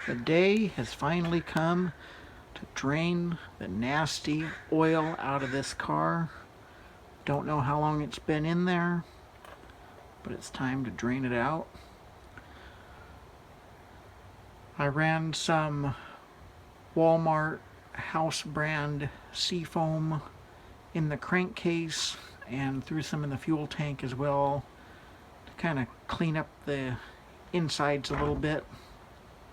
The day has finally come to drain the nasty oil out of this car. Don't know how long it's been in there, but it's time to drain it out. I ran some Walmart house brand seafoam in the crankcase and threw some in the fuel tank as well to kind of clean up the insides a little bit.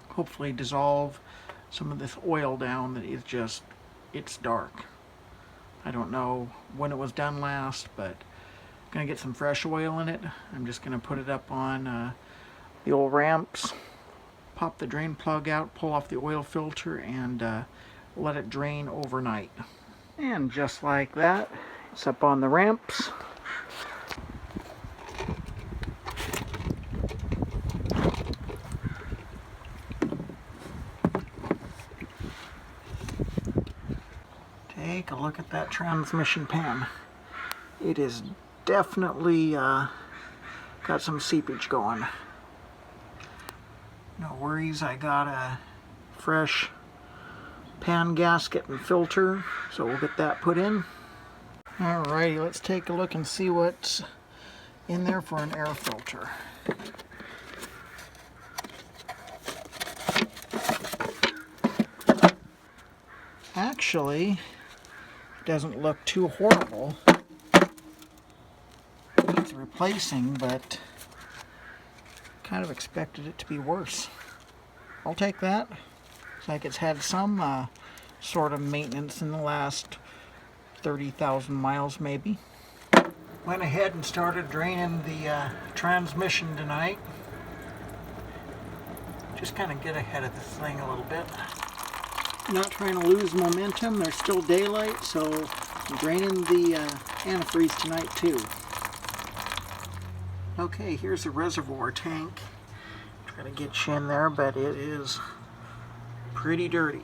Hopefully dissolve some of this oil down that is just, it's dark. I don't know when it was done last, but I'm gonna get some fresh oil in it. I'm just gonna put it up on the old ramps, pop the drain plug out, pull off the oil filter, and let it drain overnight. And just like that, it's up on the ramps. Take a look at that transmission pan. It is definitely got some seepage going. No worries, I got a fresh pan gasket and filter, so we'll get that put in. Alrighty, let's take a look and see what's in there for an air filter. Actually, doesn't look too horrible. Needs replacing, but kind of expected it to be worse. I'll take that. Looks like it's had some sort of maintenance in the last 30,000 miles maybe. Went ahead and started draining the transmission tonight. Just kind of get ahead of this thing a little bit. Not trying to lose momentum. There's still daylight, so I'm draining the antifreeze tonight too. Okay, here's the reservoir tank. Try to get you in there, but it is pretty dirty.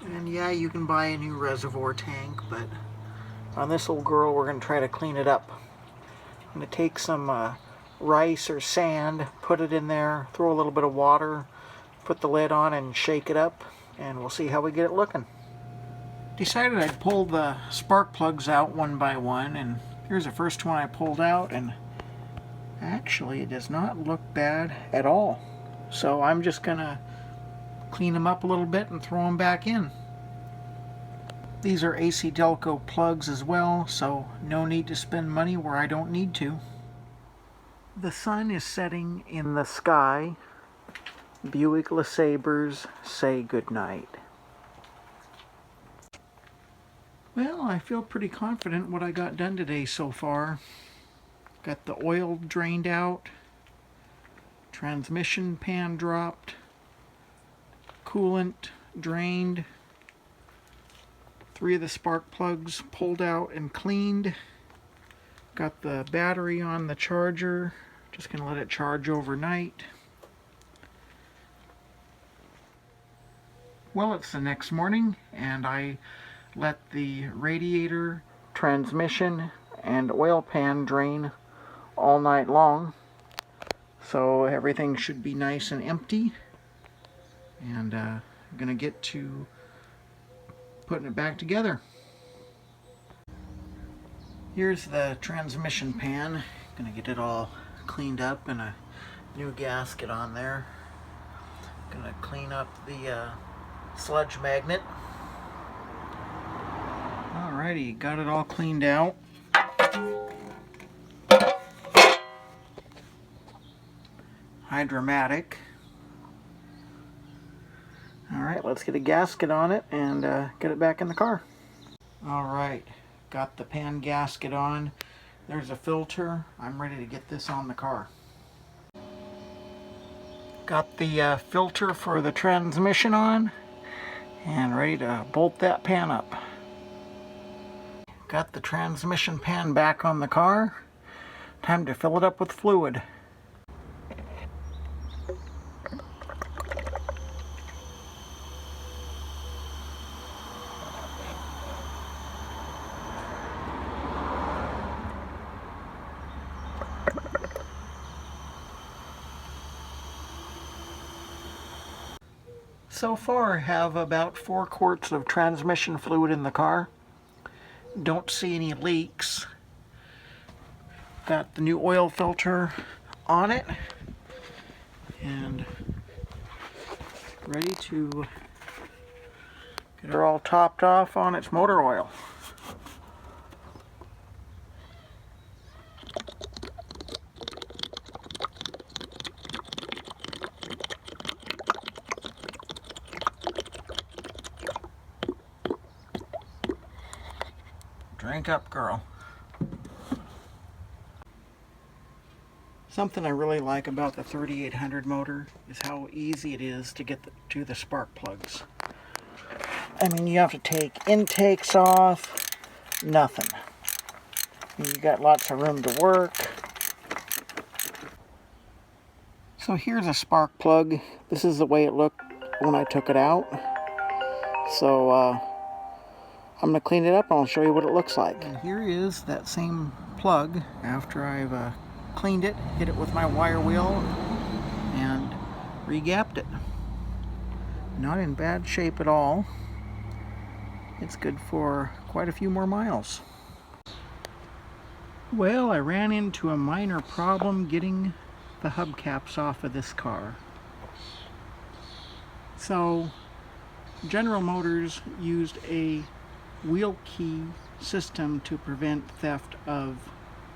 And yeah, you can buy a new reservoir tank, but on this old girl we're going to try to clean it up. I'm going to take some rice or sand, put it in there, throw a little bit of water, put the lid on and shake it up, and we'll see how we get it looking. Decided I'd pull the spark plugs out one by one, and here's the first one I pulled out, and actually it does not look bad at all. So I'm just gonna clean them up a little bit and throw them back in. These are AC Delco plugs as well, so no need to spend money where I don't need to. The sun is setting in the sky. Buick LeSabres say goodnight. Well, I feel pretty confident what I got done today so far. Got the oil drained out, transmission pan dropped, coolant drained, 3 of the spark plugs pulled out and cleaned. Got the battery on the charger, just gonna let it charge overnight. Well, it's the next morning, and I let the radiator, transmission, and oil pan drain all night long. So everything should be nice and empty. And I'm going to get to putting it back together. Here's the transmission pan. Going to get it all cleaned up and a new gasket on there. Going to clean up the sludge magnet. Alrighty, got it all cleaned out. Hydromatic. Alright, let's get a gasket on it and get it back in the car. Alright, got the pan gasket on. There's a filter. I'm ready to get this on the car. Got the filter for the transmission on and ready to bolt that pan up. Got the transmission pan back on the car. Time to fill it up with fluid. So far, have about 4 quarts of transmission fluid in the car. Don't see any leaks. Got the new oil filter on it and ready to get her all topped off on its motor oil. Drink up, girl. Something I really like about the 3800 motor is how easy it is to get to the spark plugs. I mean, you have to take intakes off, nothing. You got lots of room to work. So here's a spark plug. This is the way it looked when I took it out. So I'm going to clean it up and I'll show you what it looks like. And here is that same plug after I've cleaned it, hit it with my wire wheel, and re-gapped it. Not in bad shape at all. It's good for quite a few more miles. Well, I ran into a minor problem getting the hubcaps off of this car. So, General Motors used a wheel key system to prevent theft of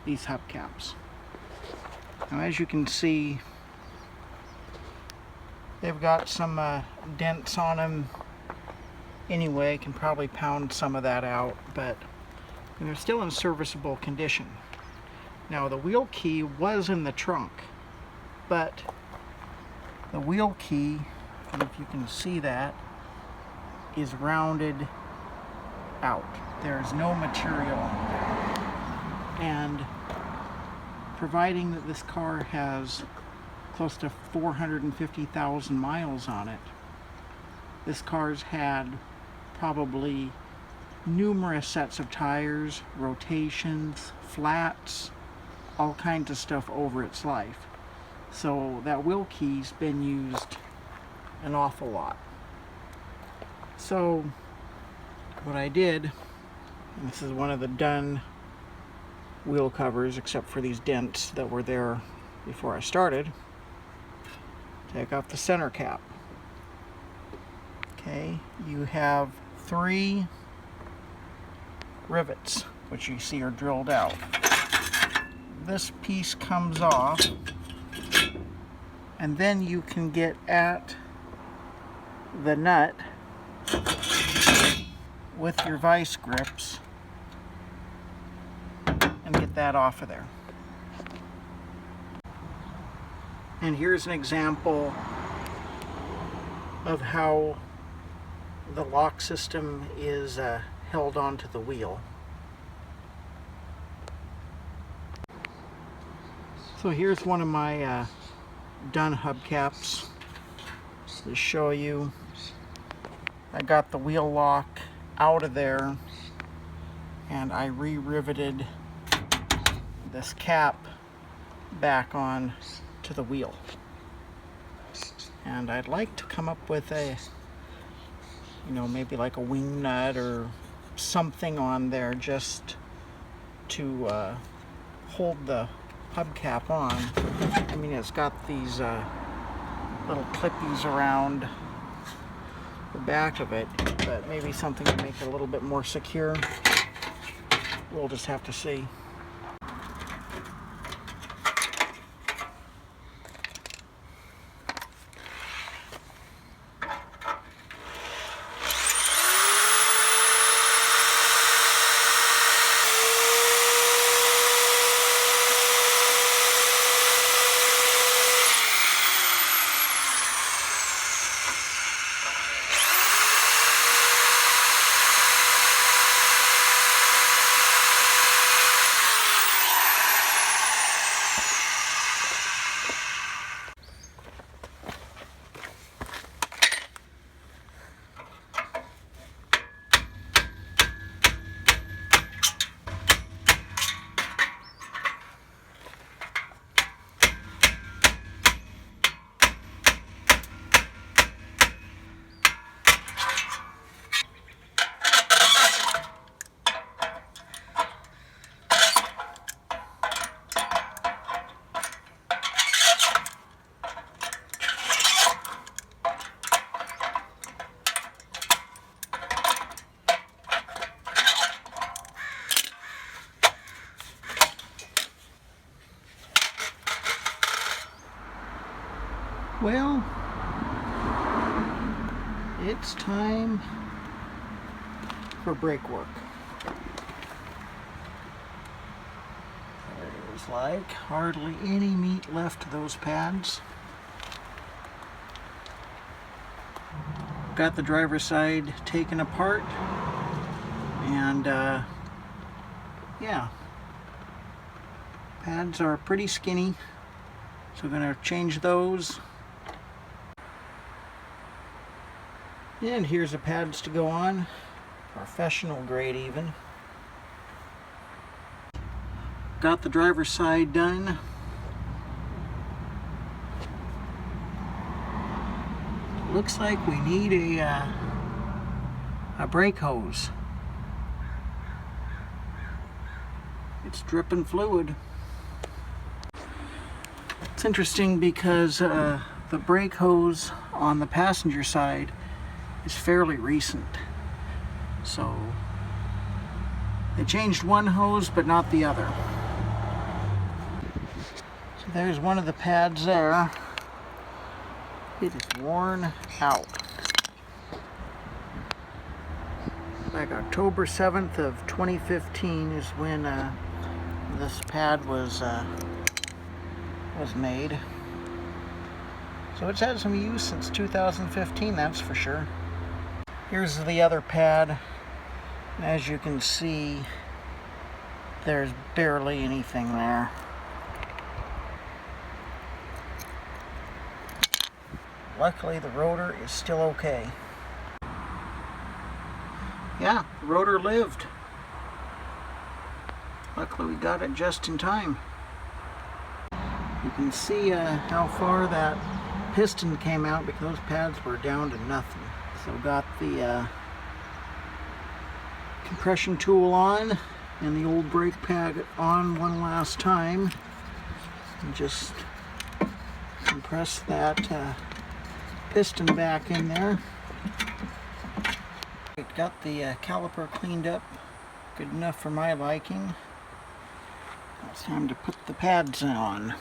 these hubcaps. Now, as you can see, they've got some dents on them anyway. Can probably pound some of that out, but they're still in serviceable condition. Now, the wheel key was in the trunk, but the wheel key, if you can see that, is rounded out. There's no material, and providing that this car has close to 450,000 miles on it, this car's had probably numerous sets of tires, rotations, flats, all kinds of stuff over its life. So that wheel key's been used an awful lot. So what I did, and this is one of the done wheel covers, except for these dents that were there before I started, take off the center cap. Okay, you have 3 rivets, which you see are drilled out. This piece comes off, and then you can get at the nut with your vice grips and get that off of there. And here's an example of how the lock system is held onto the wheel. So here's one of my done hubcaps to show you. I got the wheel lock out of there and I re-riveted this cap back on to the wheel. And I'd like to come up with a, maybe like a wing nut or something on there just to hold the hubcap on. I mean, it's got these little clippies around the back of it, but maybe something to make it a little bit more secure. We'll just have to see. Well, it's time for brake work. There's like hardly any meat left to those pads. Got the driver's side taken apart, and yeah, pads are pretty skinny, so we're going to change those. And here's the pads to go on, professional grade even. Got the driver's side done. Looks like we need a brake hose. It's dripping fluid. It's interesting because the brake hose on the passenger side is fairly recent. So they changed one hose but not the other. So there's one of the pads there. It is worn out. Like October 7th of 2015 is when this pad was made. So it's had some use since 2015, that's for sure. Here's the other pad. As you can see, there's barely anything there. Luckily, the rotor is still okay. Yeah, the rotor lived. Luckily, we got it just in time. You can see how far that piston came out because those pads were down to nothing. So got the compression tool on and the old brake pad on one last time. And just compress that piston back in there. Got the caliper cleaned up, good enough for my liking. It's time to put the pads on.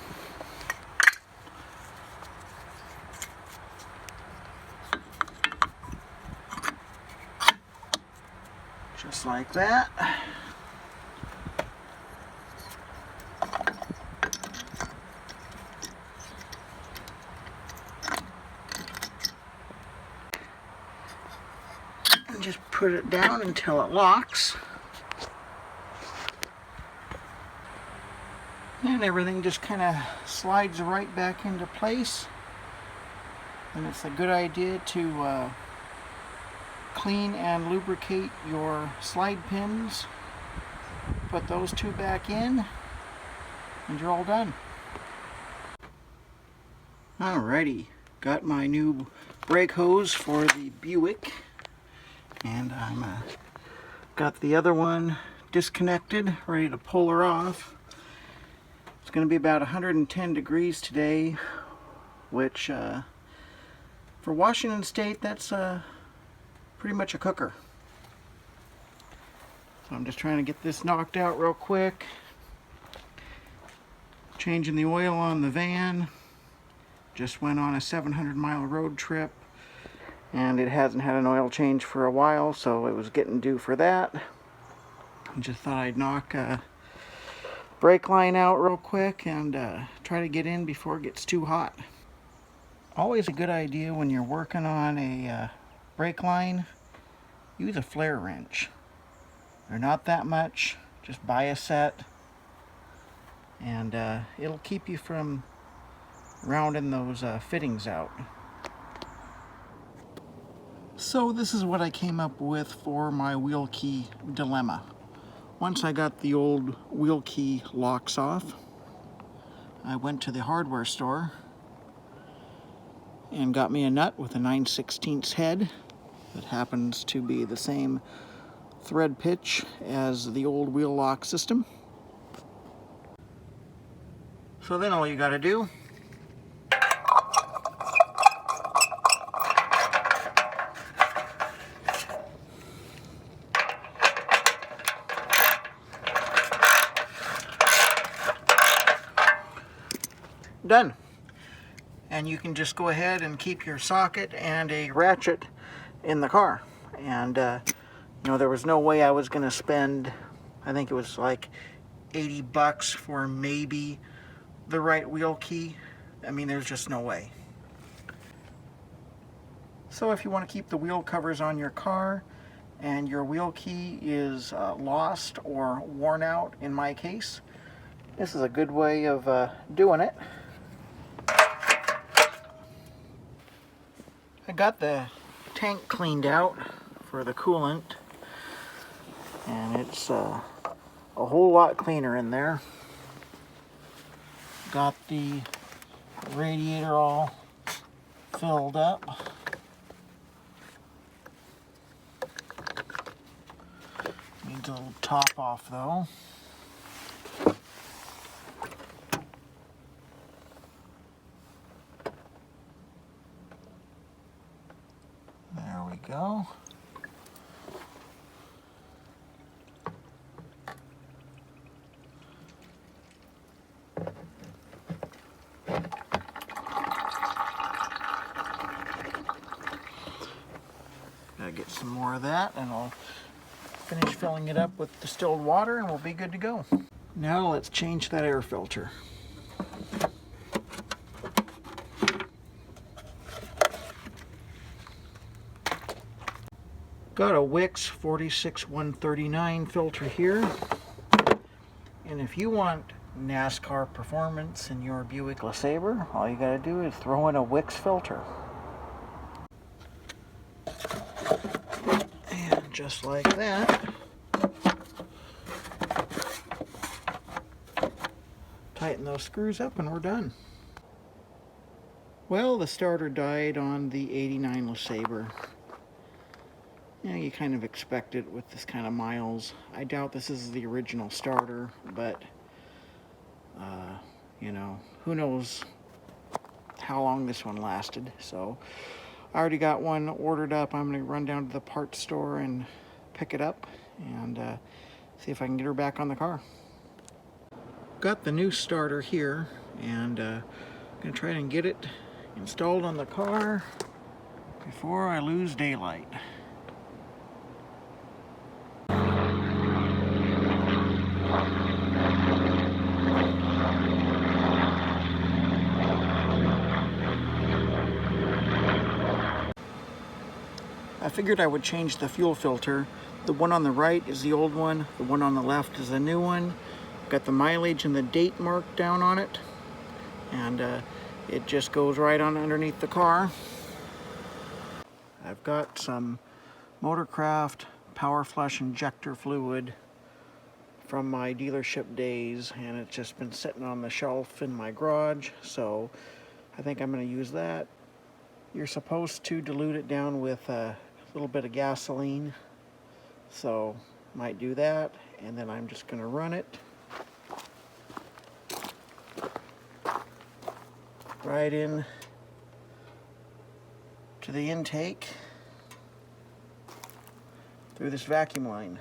Just like that. And just put it down until it locks. And everything just kind of slides right back into place. And it's a good idea to clean and lubricate your slide pins. Put those two back in and you're all done. Alrighty, got my new brake hose for the Buick, and I'm got the other one disconnected, ready to pull her off. It's going to be about 110 degrees today, which for Washington State, that's pretty much a cooker. So I'm just trying to get this knocked out real quick. Changing the oil on the van. Just went on a 700-mile road trip, and it hasn't had an oil change for a while, so it was getting due for that. I just thought I'd knock a brake line out real quick and try to get in before it gets too hot. Always a good idea when you're working on a brake line, use a flare wrench. They're not that much, just buy a set, and it'll keep you from rounding those fittings out. So this is what I came up with for my wheel key dilemma. Once I got the old wheel key locks off, I went to the hardware store and got me a nut with a 9/16 head that happens to be the same thread pitch as the old wheel lock system. So then all you got to do done. and you can just go ahead and keep your socket and a ratchet in the car. And you know, there was no way I was going to spend, I think it was like $80 for maybe the right wheel key. I mean, there's just no way. So if you want to keep the wheel covers on your car and your wheel key is lost or worn out, in my case, this is a good way of doing it. I got the tank cleaned out for the coolant, and it's a whole lot cleaner in there. Got the radiator all filled up. Needs a little top off though. There we go. Gotta get some more of that, and I'll finish filling it up with distilled water and we'll be good to go. Now let's change that air filter. Got a Wix 46139 filter here, and if you want NASCAR performance in your Buick LeSabre, all you gotta do is throw in a Wix filter. And just like that, tighten those screws up and we're done. Well, the starter died on the '89 LeSabre. Yeah, you kind of expect it with this kind of miles. I doubt this is the original starter, but you know, who knows how long this one lasted. So I already got one ordered up. I'm going to run down to the parts store and pick it up and see if I can get her back on the car. Got the new starter here, and I'm going to try and get it installed on the car before I lose daylight. I figured I would change the fuel filter. The one on the right is the old one, the one on the left is the new one. Got the mileage and the date marked down on it, and it just goes right on underneath the car. I've got some Motorcraft Power Flush injector fluid from my dealership days, and it's just been sitting on the shelf in my garage, so I think I'm going to use that. You're supposed to dilute it down with a little bit of gasoline, so might do that, and then I'm just going to run it right in to the intake through this vacuum line.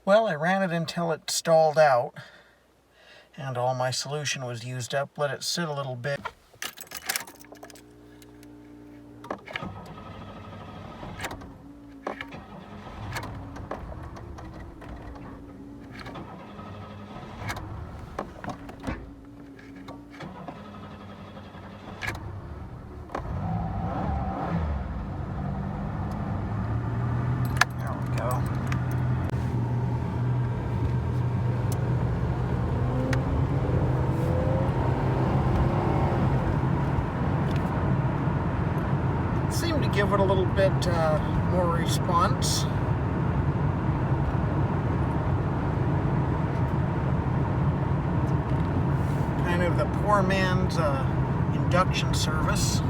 Well, I ran it until it stalled out and all my solution was used up. Let it sit a little bit. There we go. Seemed to give it a little bit more response. the poor man's induction service.